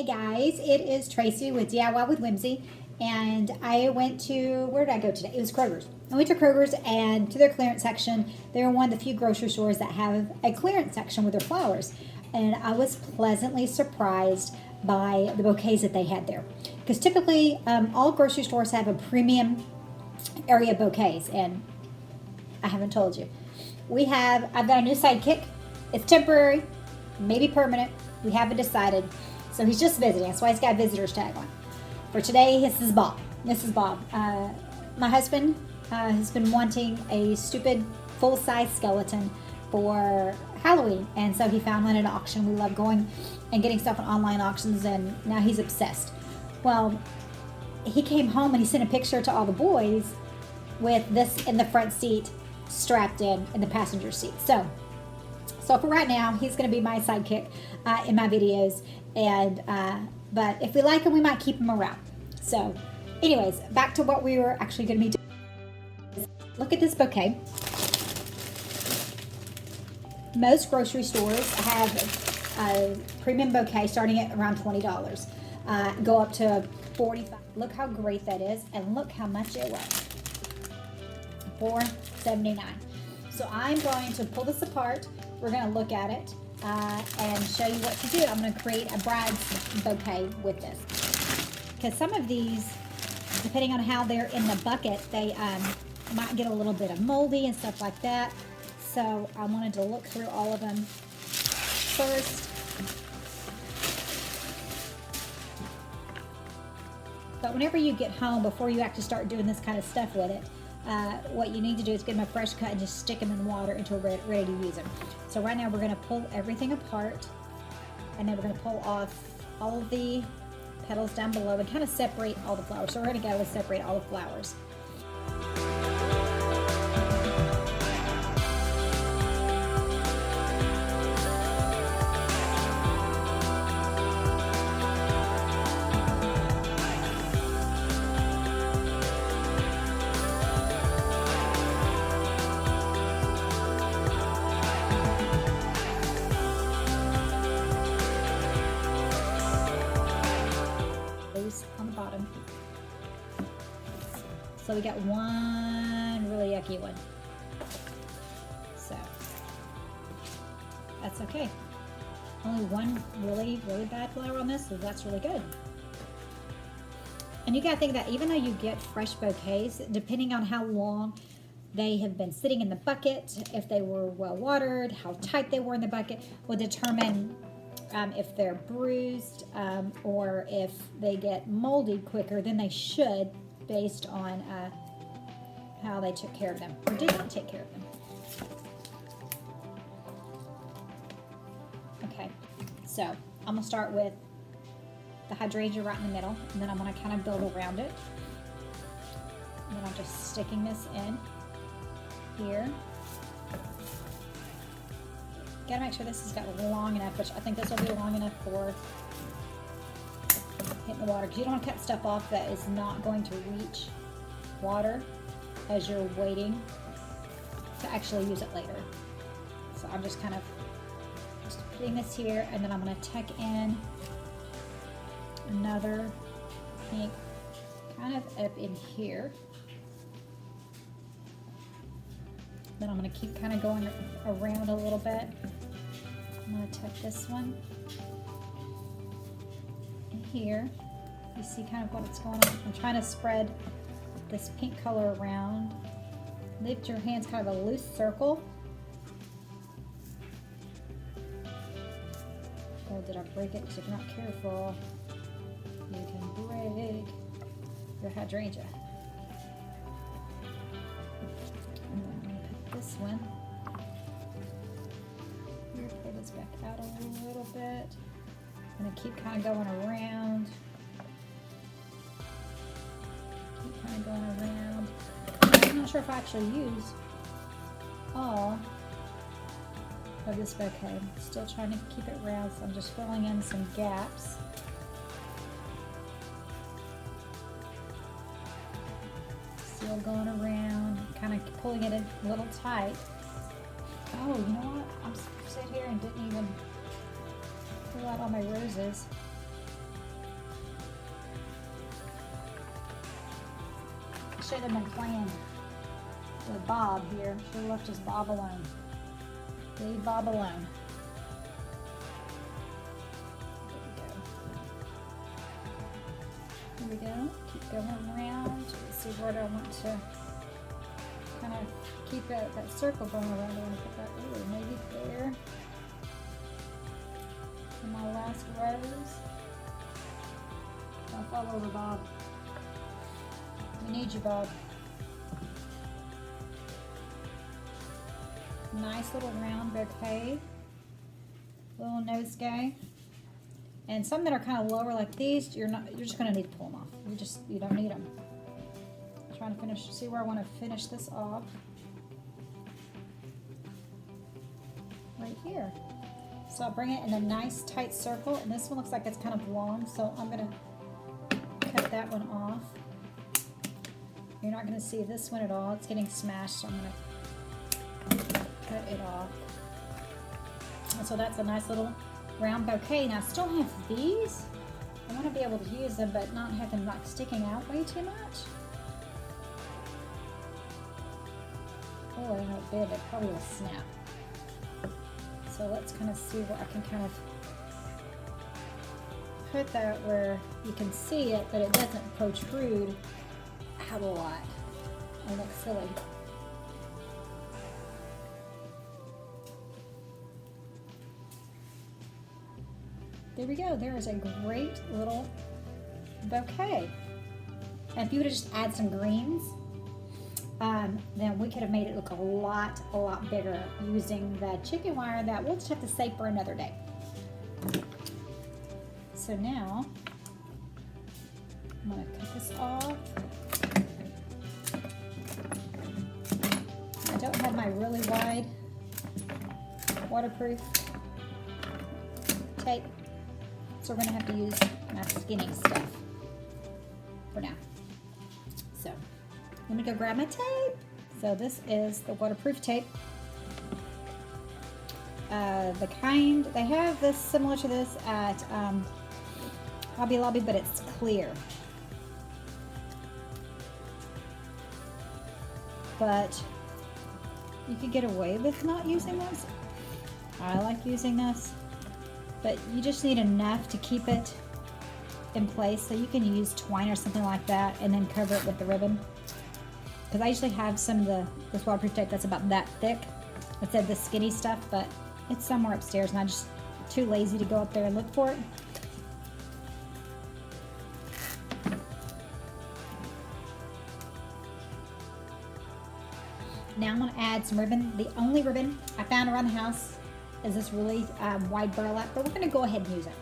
Hey guys, it is Tracy with DIY with Whimsy, and I went to, where did I go today? It was Kroger's. I went to Kroger's, and to their clearance section, they're one of the few grocery stores that have a clearance section with their flowers, and I was pleasantly surprised by the bouquets that they had there. Because typically, all grocery stores have a premium area of bouquets, and I haven't told you. I've got a new sidekick. It's temporary, maybe permanent. We haven't decided. So he's just visiting. That's why he's got a visitor's tag on. For today, this is Bob. My husband has been wanting a stupid full-size skeleton for Halloween. And so he found one at an auction. We love going and getting stuff on online auctions, and now he's obsessed. Well, he came home and he sent a picture to all the boys with this in the front seat, strapped in the passenger seat. So for right now, he's going to be my sidekick in my videos. And but if we like him, we might keep him around. So anyways, back to what we were actually going to be doing. Look at this bouquet. Most grocery stores have a premium bouquet starting at around $20. Go up to $45. Look how great that is, and look how much it was. $4.79. So I'm going to pull this apart. We're going to look at it and show you what to do. I'm going to create a bride's bouquet with this. Because some of these, depending on how they're in the bucket, they might get a little bit of moldy and stuff like that. So I wanted to look through all of them first. But whenever you get home, before you actually start doing this kind of stuff with it, what you need to do is get them a fresh cut and just stick them in the water until we're ready to use them. So right now we're going to pull everything apart, and then we're going to pull off all of the petals down below and kind of separate all the flowers. So we're going to go and separate all the flowers. On the bottom. So we got one really yucky one. So that's okay. Only one really bad flower on this, so that's really good. And you gotta think that even though you get fresh bouquets, depending on how long they have been sitting in the bucket, if they were well watered, how tight they were in the bucket, will determine if they're bruised or if they get moldy quicker than they should, based on how they took care of them or did not take care of them. Okay, so I'm gonna start with the hydrangea right in the middle, and then I'm gonna kind of build around it. And then I'm just sticking this in here. Gotta make sure this has got long enough, which I think this will be long enough for hitting the water, because you don't want to cut stuff off that is not going to reach water as you're waiting to actually use it later. So I'm just kind of putting this here, and then I'm going to tuck in another pink kind of up in here. Then I'm going to keep kind of going around a little bit. I'm going to tuck this one in here. You see kind of what's going on. I'm trying to spread this pink color around. Lift your hands kind of a loose circle. Oh, did I break it? Because if you're not careful, you can break your hydrangea. This one. Here, pull this back out a little bit. I'm going to keep kind of going around. Keep kind of going around. I'm not sure if I actually use all of this bouquet. I'm still trying to keep it round, so I'm just filling in some gaps. Still going around, kind of pulling it in a little tight. Oh, you know what? I'm sitting here and didn't even pull out all my roses. shouldn't have been playing with Bob here. Should have left just Bob alone. Leave Bob alone. There we go. Keep going around. Let's see where I want to kind of keep that circle going around. I want to put that, ooh, maybe there. In my last rose. Don't fall over, Bob. We need you, Bob. Nice little round bouquet. Little nosegay. And some that are kind of lower like these, you're just gonna need to pull them off. You don't need them. I'm trying to finish, see where I want to finish this off. Right here. So I'll bring it in a nice tight circle, and this one looks like it's kind of long, so I'm gonna cut that one off. You're not gonna see this one at all. It's getting smashed, so I'm gonna cut it off. And so that's a nice little round bouquet. Now I still have these. I want to be able to use them, but not have them like sticking out way too much. Oh, I don't know what bit, it probably will snap. So let's kind of see where I can kind of put that where you can see it, but it doesn't protrude out a lot and look silly. There we go. There is a great little bouquet. And if you would have just add some greens, then we could have made it look a lot bigger using the chicken wire that we'll just have to save for another day. So now, I'm going to cut this off. I don't have my really wide waterproof tape, so we're going to have to use my skinny stuff for now. So let me go grab my tape. So this is the waterproof tape. The kind, they have this similar to this at Hobby Lobby, but it's clear. But you could get away with not using this. I like using this, but you just need enough to keep it in place, so you can use twine or something like that and then cover it with the ribbon. Because I usually have some of this waterproof tape that's about that thick. I said the skinny stuff, but it's somewhere upstairs and I'm just too lazy to go up there and look for it. Now I'm going to add some ribbon. The only ribbon I found around the house is this really wide burlap, but we're going to go ahead and use it.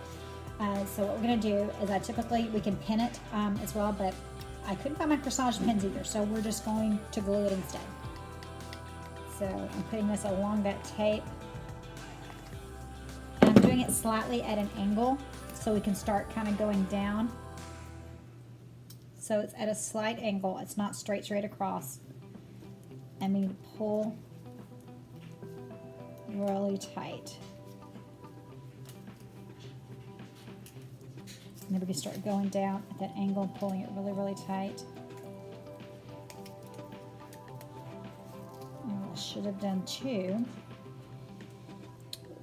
So what we're going to do is we can pin it as well, but I couldn't find my corsage pins either, so we're just going to glue it instead. So I'm putting this along that tape. And I'm doing it slightly at an angle so we can start kind of going down. So it's at a slight angle, it's not straight across. And we pull really tight. And then we can start going down at that angle, pulling it really tight. And what I should have done too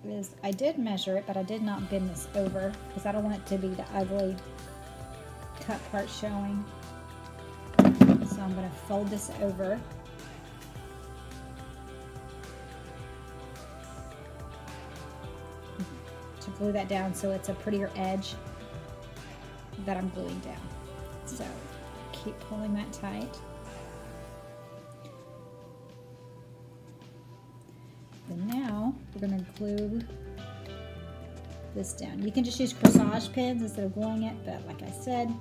is I did measure it, but I did not bend this over because I don't want it to be the ugly cut part showing. So I'm going to fold this over. To glue that down so it's a prettier edge that I'm gluing down. So keep pulling that tight. And now we're going to glue this down. You can just use corsage pins instead of gluing it, but like I said,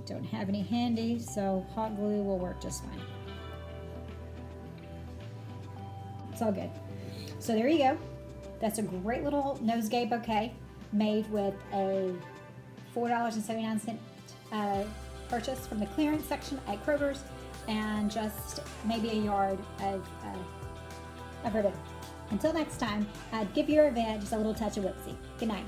don't have any handy, so hot glue will work just fine. It's all good. So there you go. That's a great little nosegay bouquet made with a $4.79 purchase from the clearance section at Kroger's and just maybe a yard of ribbon. Until next time, give your event just a little touch of whimsy. Good night.